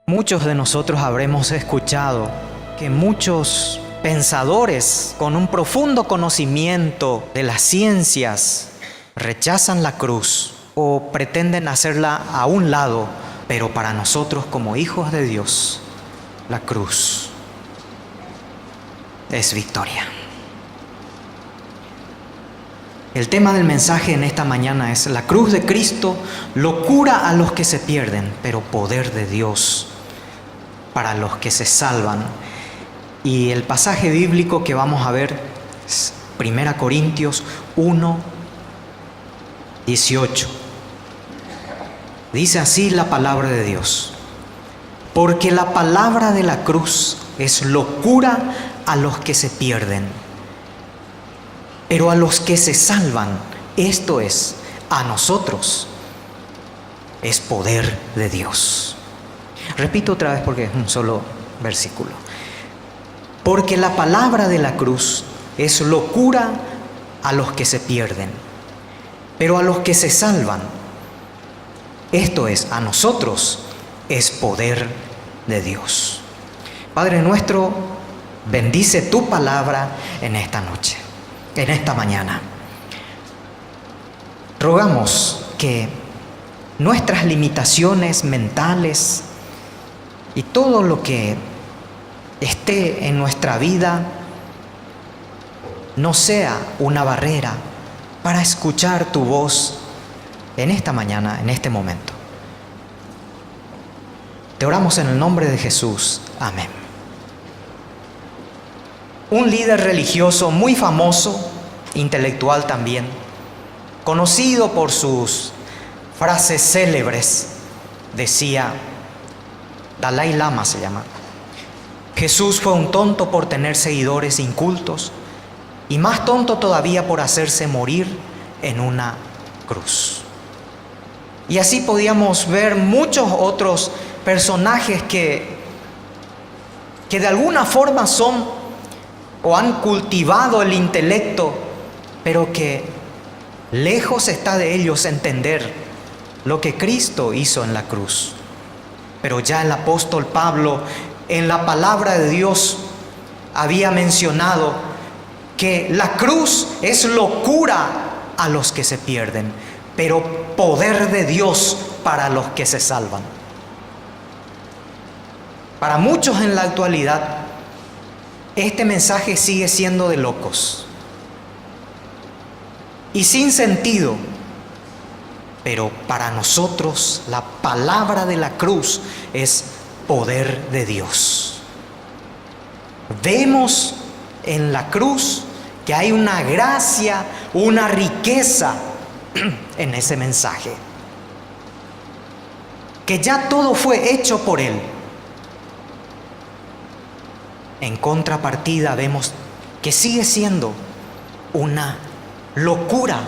Muchos de nosotros habremos escuchado que muchos pensadores con un profundo conocimiento de las ciencias rechazan la cruz o pretenden hacerla a un lado, pero para nosotros como hijos de Dios, la cruz es victoria. El tema del mensaje en esta mañana es: la cruz de Cristo, locura a los que se pierden, pero poder de Dios para los que se salvan. Y el pasaje bíblico que vamos a ver es 1 Corintios 1, 18. Dice así la palabra de Dios: porque la palabra de la cruz es locura a los que se pierden, pero a los que se salvan, esto es, a nosotros, es poder de Dios. Repito otra vez porque es un solo versículo. Porque la palabra de la cruz es locura a los que se pierden, pero a los que se salvan, esto es, a nosotros, es poder de Dios. Padre nuestro, bendice tu palabra en esta noche, en esta mañana. Rogamos que nuestras limitaciones mentales y todo lo que esté en nuestra vida no sea una barrera para escuchar tu voz en esta mañana, en este momento. Te oramos en el nombre de Jesús. Amén. Un líder religioso muy famoso, intelectual también, conocido por sus frases célebres, decía, Dalai Lama se llama: Jesús fue un tonto por tener seguidores incultos y más tonto todavía por hacerse morir en una cruz. Y así podíamos ver muchos otros personajes que de alguna forma son o han cultivado el intelecto, pero que lejos está de ellos entender lo que Cristo hizo en la cruz. Pero ya el apóstol Pablo, en la palabra de Dios, había mencionado que la cruz es locura a los que se pierden, pero poder de Dios para los que se salvan. Para muchos en la actualidad, este mensaje sigue siendo de locos y sin sentido. Pero para nosotros la palabra de la cruz es poder de Dios. Vemos en la cruz que hay una gracia, una riqueza en ese mensaje. Que ya todo fue hecho por Él. En contrapartida vemos que sigue siendo una locura,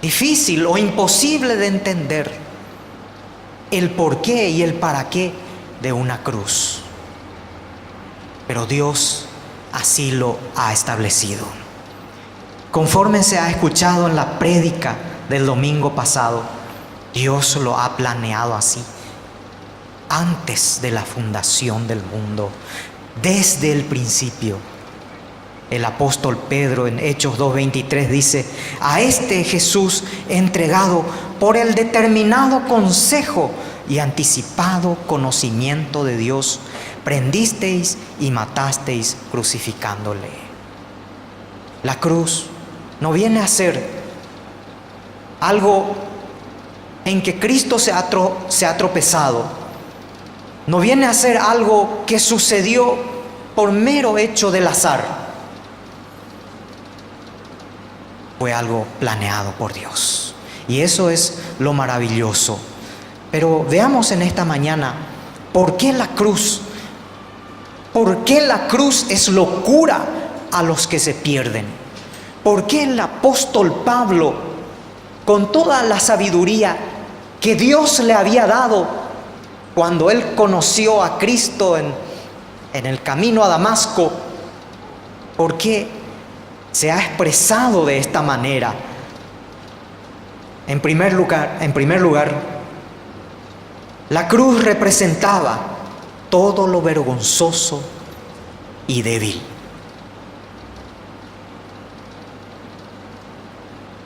difícil o imposible de entender el por qué y el para qué de una cruz. Pero Dios así lo ha establecido. Conforme se ha escuchado en la prédica del domingo pasado, Dios lo ha planeado así, antes de la fundación del mundo, desde el principio. El apóstol Pedro en Hechos 2:23 dice: a este Jesús entregado por el determinado consejo y anticipado conocimiento de Dios, prendisteis y matasteis crucificándole. La cruz no viene a ser algo en que Cristo se ha tropezado. No viene a ser algo que sucedió por mero hecho del azar. Fue algo planeado por Dios. Y eso es lo maravilloso. Pero veamos en esta mañana, ¿por qué la cruz? ¿Por qué la cruz es locura a los que se pierden? ¿Por qué el apóstol Pablo, con toda la sabiduría que Dios le había dado cuando él conoció a Cristo en el camino a Damasco, por qué se ha expresado de esta manera? En primer lugar, La cruz representaba todo lo vergonzoso y débil.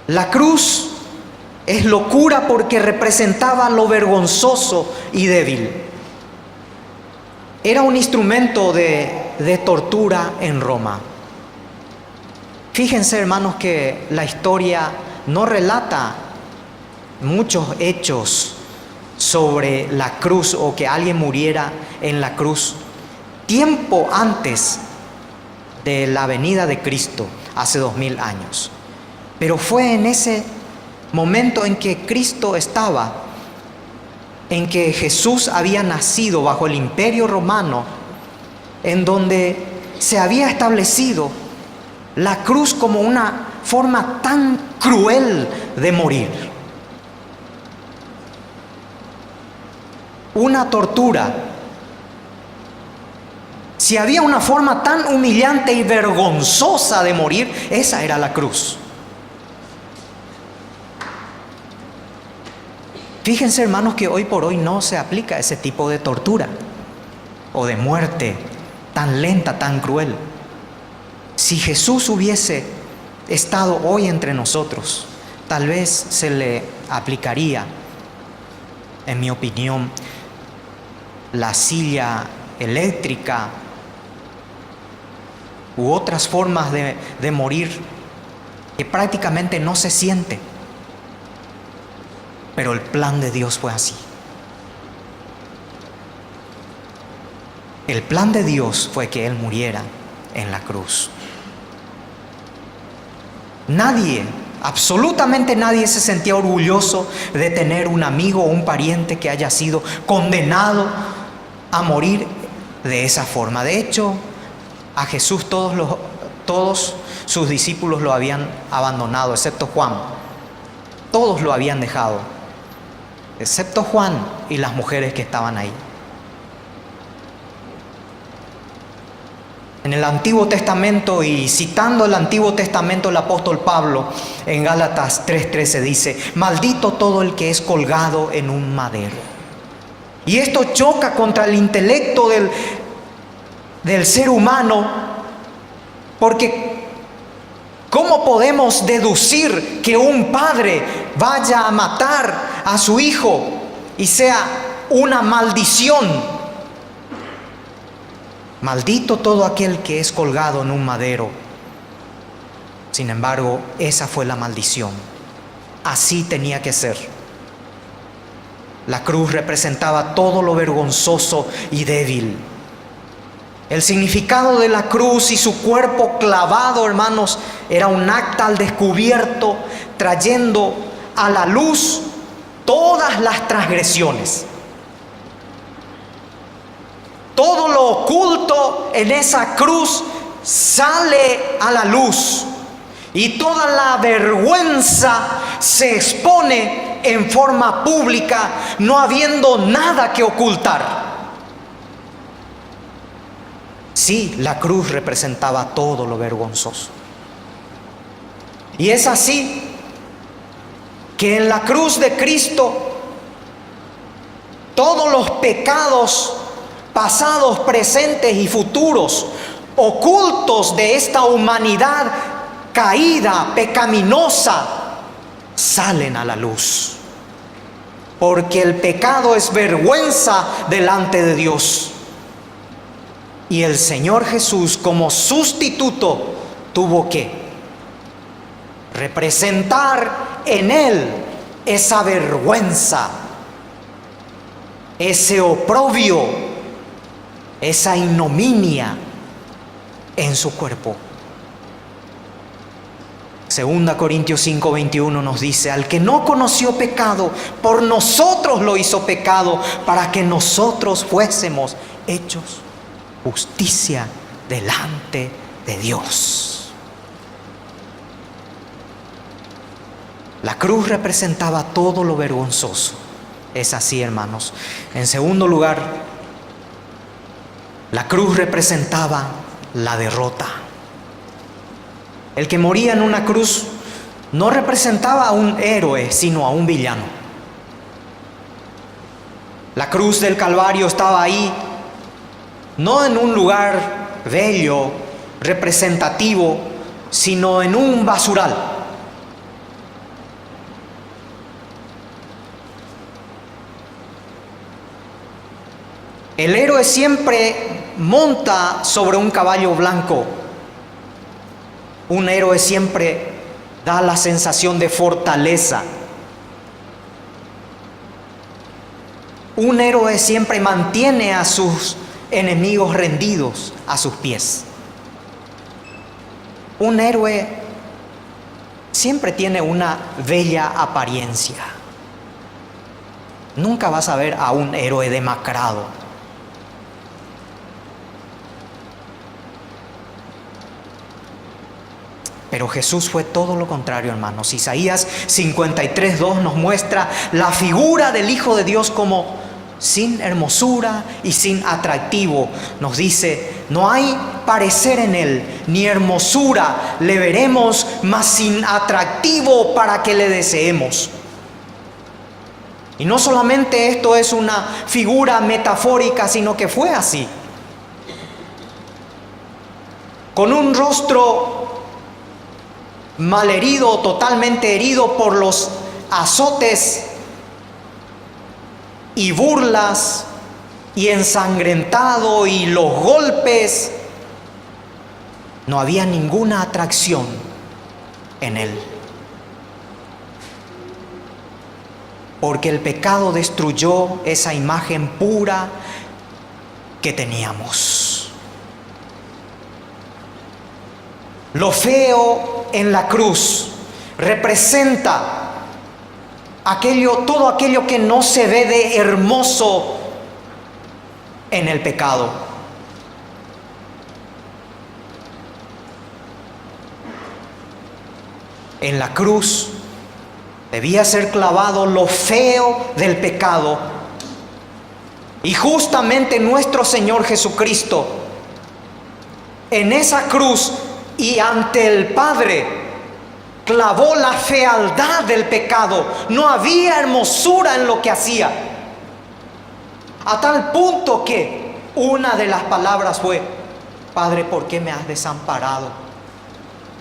La cruz es locura porque representaba lo vergonzoso y débil. Era un instrumento de tortura en Roma. Fíjense, hermanos, que la historia no relata muchos hechos sobre la cruz o que alguien muriera en la cruz tiempo antes de la venida de Cristo, hace 2000 años. Pero fue en ese momento en que Cristo estaba, en que Jesús había nacido bajo el imperio romano, en donde se había establecido la cruz como una forma tan cruel de morir. Una tortura. Si había una forma tan humillante y vergonzosa de morir, esa era la cruz. Fíjense, hermanos, que hoy por hoy no se aplica ese tipo de tortura o de muerte tan lenta, tan cruel. Si Jesús hubiese estado hoy entre nosotros, tal vez se le aplicaría, en mi opinión, la silla eléctrica u otras formas de morir que prácticamente no se siente. Pero el plan de Dios fue así. El plan de Dios fue que Él muriera en la cruz. Nadie, absolutamente nadie se sentía orgulloso de tener un amigo o un pariente que haya sido condenado a morir de esa forma. De hecho, a Jesús todos sus discípulos lo habían abandonado, excepto Juan. Todos lo habían dejado, excepto Juan y las mujeres que estaban ahí. En el Antiguo Testamento, y citando el Antiguo Testamento, el apóstol Pablo en Gálatas 3:13 dice: maldito todo el que es colgado en un madero. Y esto choca contra el intelecto del ser humano, porque ¿cómo podemos deducir que un padre vaya a matar a su hijo y sea una maldición? Maldito todo aquel que es colgado en un madero. Sin embargo, esa fue la maldición. Así tenía que ser. La cruz representaba todo lo vergonzoso y débil. El significado de la cruz y su cuerpo clavado, hermanos, era un acta al descubierto, trayendo a la luz todas las transgresiones. Todo lo oculto en esa cruz sale a la luz y toda la vergüenza se expone en forma pública, no habiendo nada que ocultar. Sí, la cruz representaba todo lo vergonzoso. Y es así que en la cruz de Cristo todos los pecados pasados, presentes y futuros, ocultos de esta humanidad caída, pecaminosa, salen a la luz. Porque el pecado es vergüenza delante de Dios. Y el Señor Jesús, como sustituto, tuvo que representar en Él esa vergüenza, ese oprobio, esa ignominia en su cuerpo. 2 Corintios 5:21 nos dice: al que no conoció pecado, por nosotros lo hizo pecado, para que nosotros fuésemos hechos justicia delante de Dios. La cruz representaba todo lo vergonzoso. Es así, hermanos. En segundo lugar, la cruz representaba la derrota. El que moría en una cruz no representaba a un héroe, sino a un villano. La cruz del Calvario estaba ahí, no en un lugar bello, representativo, sino en un basural. El héroe siempre monta sobre un caballo blanco. Un héroe siempre da la sensación de fortaleza. Un héroe siempre mantiene a sus enemigos rendidos a sus pies. Un héroe siempre tiene una bella apariencia. Nunca vas a ver a un héroe demacrado. Pero Jesús fue todo lo contrario, hermanos. Isaías 53:2 nos muestra la figura del Hijo de Dios como sin hermosura y sin atractivo. Nos dice, no hay parecer en él, ni hermosura le veremos, mas sin atractivo para que le deseemos. Y no solamente esto es una figura metafórica, sino que fue así. Con un rostro malherido, totalmente herido por los azotes y burlas, y ensangrentado y los golpes, no había ninguna atracción en él. Porque el pecado destruyó esa imagen pura que teníamos. Lo feo en la cruz representa todo aquello que no se ve de hermoso en el pecado. En la cruz debía ser clavado lo feo del pecado. Y justamente nuestro Señor Jesucristo, en esa cruz y ante el Padre, clavó la fealdad del pecado. No había hermosura en lo que hacía. A tal punto que una de las palabras fue: Padre, ¿por qué me has desamparado?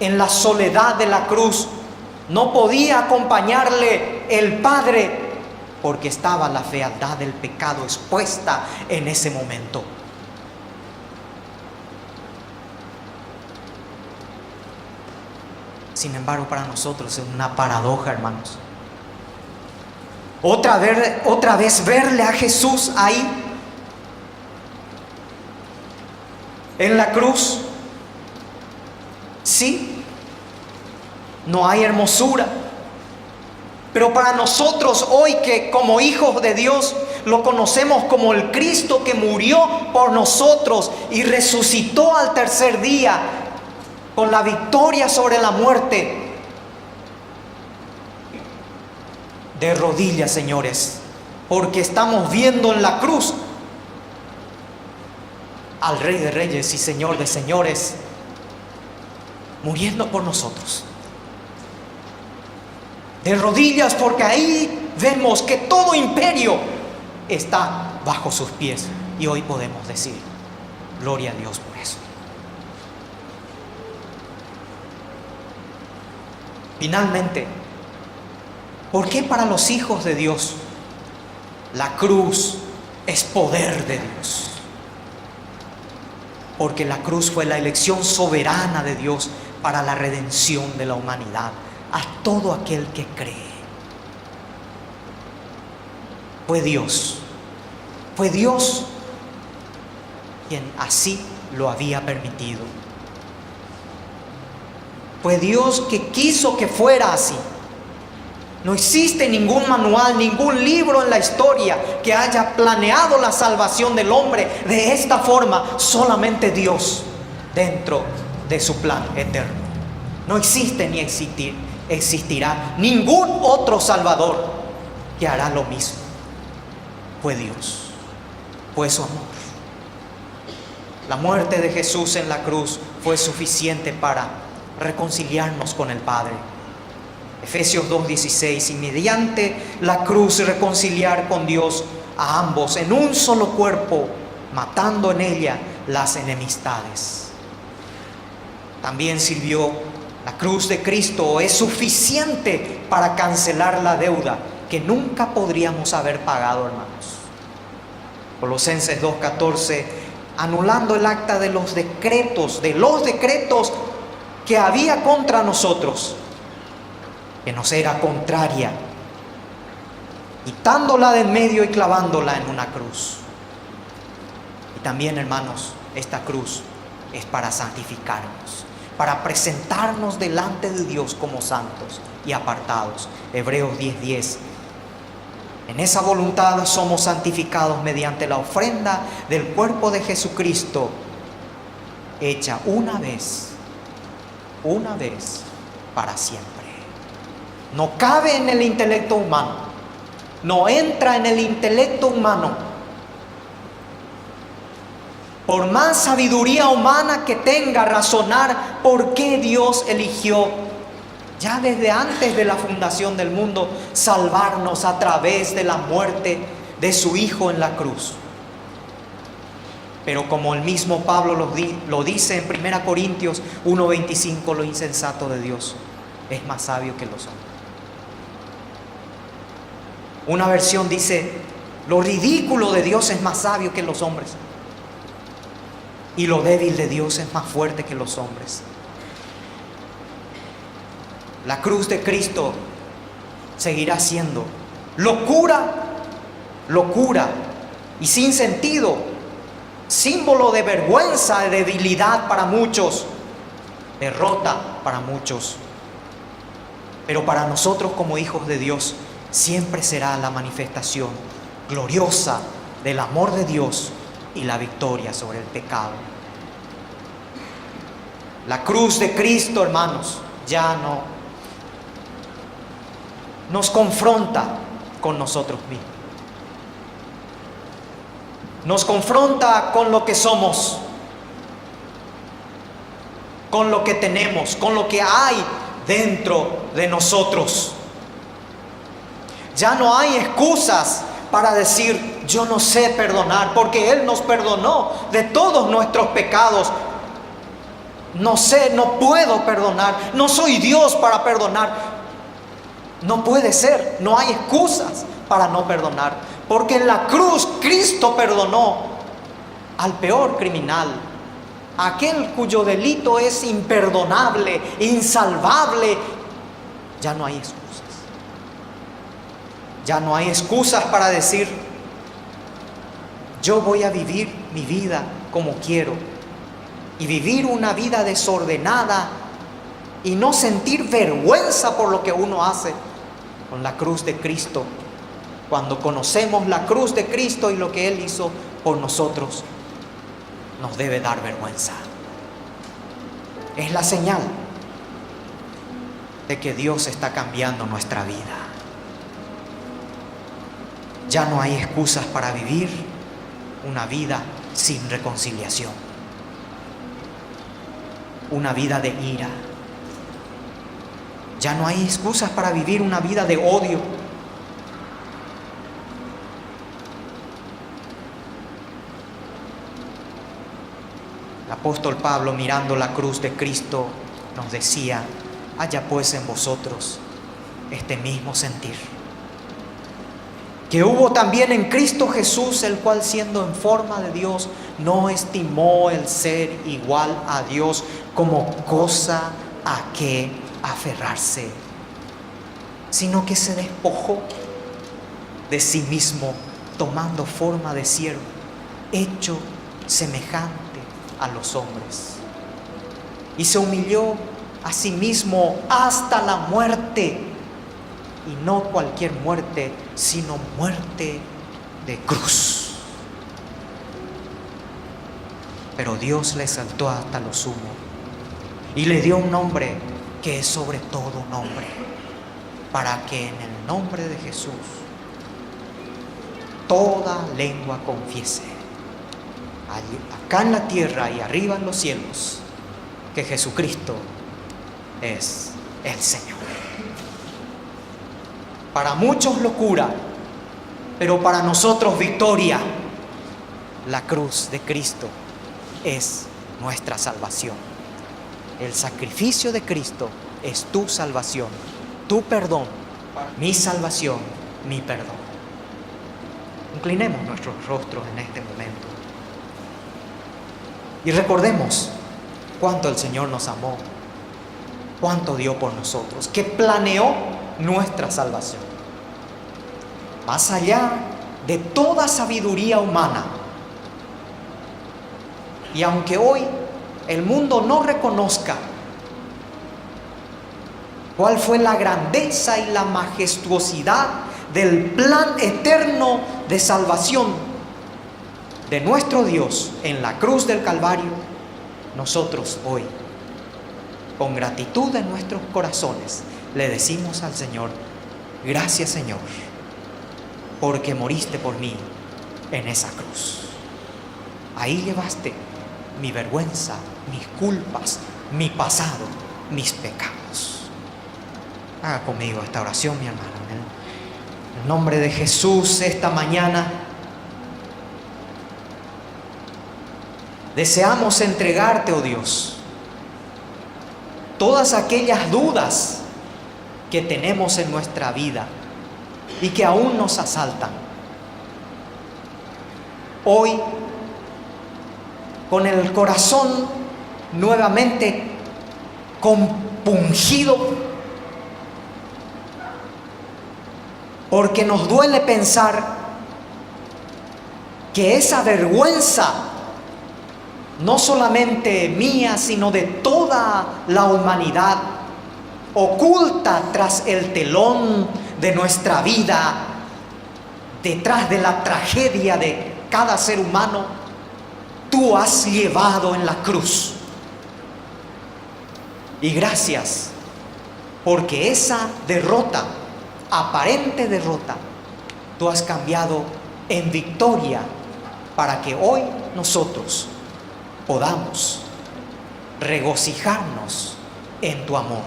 En la soledad de la cruz no podía acompañarle el Padre, porque estaba la fealdad del pecado expuesta en ese momento. Sin embargo, para nosotros es una paradoja, hermanos. Otra vez verle a Jesús ahí, en la cruz. Sí, no hay hermosura. Pero para nosotros hoy, que como hijos de Dios lo conocemos como el Cristo que murió por nosotros y resucitó al tercer día con la victoria sobre la muerte, de rodillas, señores, porque estamos viendo en la cruz al Rey de Reyes y Señor de Señores muriendo por nosotros. De rodillas, porque ahí vemos que todo imperio está bajo sus pies, y hoy podemos decir gloria a Dios por eso. Finalmente, ¿por qué para los hijos de Dios la cruz es poder de Dios? Porque la cruz fue la elección soberana de Dios para la redención de la humanidad, a todo aquel que cree. Fue Dios quien así lo había permitido. Fue Dios que quiso que fuera así. No existe ningún manual, ningún libro en la historia que haya planeado la salvación del hombre de esta forma. Solamente Dios dentro de su plan eterno. No existe ni existirá ningún otro Salvador que hará lo mismo. Fue Dios, fue su amor. La muerte de Jesús en la cruz fue suficiente para reconciliarnos con el Padre. Efesios 2:16, y mediante la cruz reconciliar con Dios a ambos en un solo cuerpo, matando en ella las enemistades. También sirvió la cruz de Cristo, es suficiente para cancelar la deuda que nunca podríamos haber pagado, hermanos. Colosenses 2:14, anulando el acta de los decretos que había contra nosotros, que nos era contraria, quitándola de en medio y clavándola en una cruz. Y también, hermanos, esta cruz es para santificarnos, para presentarnos delante de Dios como santos y apartados. Hebreos 10:10. En esa voluntad somos santificados mediante la ofrenda del cuerpo de Jesucristo, hecha una vez para siempre. No cabe en el intelecto humano, no entra en el intelecto humano. Por más sabiduría humana que tenga, razonar por qué Dios eligió ya desde antes de la fundación del mundo salvarnos a través de la muerte de su Hijo en la cruz. Pero como el mismo Pablo lo dice en 1 Corintios 1:25, lo insensato de Dios es más sabio que los hombres. Una versión dice, lo ridículo de Dios es más sabio que los hombres, y lo débil de Dios es más fuerte que los hombres. La cruz de Cristo seguirá siendo locura y sin sentido, símbolo de vergüenza, de debilidad para muchos, derrota para muchos. Pero para nosotros como hijos de Dios siempre será la manifestación gloriosa del amor de Dios y la victoria sobre el pecado. La cruz de Cristo, hermanos, ya no nos confronta con nosotros mismos. Nos confronta con lo que somos, con lo que tenemos, con lo que hay dentro de nosotros. Ya no hay excusas para decir, yo no sé perdonar, porque Él nos perdonó de todos nuestros pecados. No sé, no puedo perdonar, no soy Dios para perdonar. No puede ser, no hay excusas para no perdonar, porque en la cruz Cristo perdonó al peor criminal, aquel cuyo delito es imperdonable, insalvable. Ya no hay excusas. Ya no hay excusas para decir, yo voy a vivir mi vida como quiero, y vivir una vida desordenada y no sentir vergüenza por lo que uno hace. Con la cruz de Cristo, cuando conocemos la cruz de Cristo y lo que Él hizo por nosotros, nos debe dar vergüenza. Es la señal de que Dios está cambiando nuestra vida. Ya no hay excusas para vivir una vida sin reconciliación, una vida de ira. Ya no hay excusas para vivir una vida de odio. El apóstol Pablo, mirando la cruz de Cristo, nos decía, haya pues en vosotros este mismo sentir que hubo también en Cristo Jesús, el cual siendo en forma de Dios, no estimó el ser igual a Dios como cosa a que aferrarse, sino que se despojó de sí mismo, tomando forma de siervo, hecho semejante a los hombres, y se humilló a sí mismo hasta la muerte, y no cualquier muerte, sino muerte de cruz. Pero Dios le exaltó hasta lo sumo y le dio un nombre que es sobre todo nombre, para que en el nombre de Jesús toda lengua confiese, acá en la tierra y arriba en los cielos, que Jesucristo es el Señor. Para muchos locura, pero para nosotros victoria. La cruz de Cristo es nuestra salvación. El sacrificio de Cristo es tu salvación, tu perdón, mi salvación, mi perdón. Inclinemos nuestros rostros en este momento y recordemos cuánto el Señor nos amó, cuánto dio por nosotros, que planeó nuestra salvación. Más allá de toda sabiduría humana. Y aunque hoy el mundo no reconozca cuál fue la grandeza y la majestuosidad del plan eterno de salvación de nuestro Dios en la cruz del Calvario, nosotros hoy, con gratitud en nuestros corazones, le decimos al Señor: gracias, Señor, porque moriste por mí en esa cruz. Ahí llevaste mi vergüenza, mis culpas, mi pasado, mis pecados. Haga conmigo esta oración, mi hermano. En el nombre de Jesús, esta mañana deseamos entregarte, oh Dios, todas aquellas dudas que tenemos en nuestra vida y que aún nos asaltan. Hoy, con el corazón nuevamente compungido, porque nos duele pensar que esa vergüenza, no solamente mía, sino de toda la humanidad, oculta tras el telón de nuestra vida, detrás de la tragedia de cada ser humano, tú has llevado en la cruz. Y gracias, porque esa derrota, aparente derrota, tú has cambiado en victoria para que hoy nosotros podamos regocijarnos en tu amor.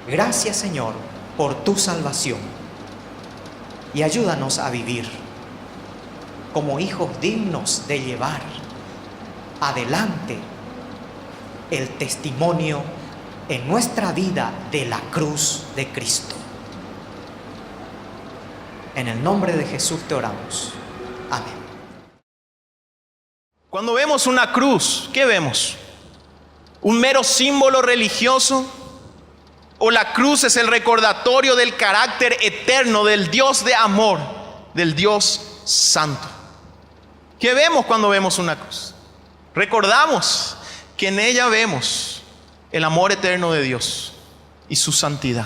Gracias, Señor, por tu salvación, y ayúdanos a vivir como hijos dignos de llevar adelante el testimonio en nuestra vida de la cruz de Cristo. En el nombre de Jesús te oramos. Amén. Cuando vemos una cruz, ¿qué vemos? ¿Un mero símbolo religioso? ¿O la cruz es el recordatorio del carácter eterno del Dios de amor, del Dios santo? ¿Qué vemos cuando vemos una cruz? Recordamos que en ella vemos el amor eterno de Dios y su santidad.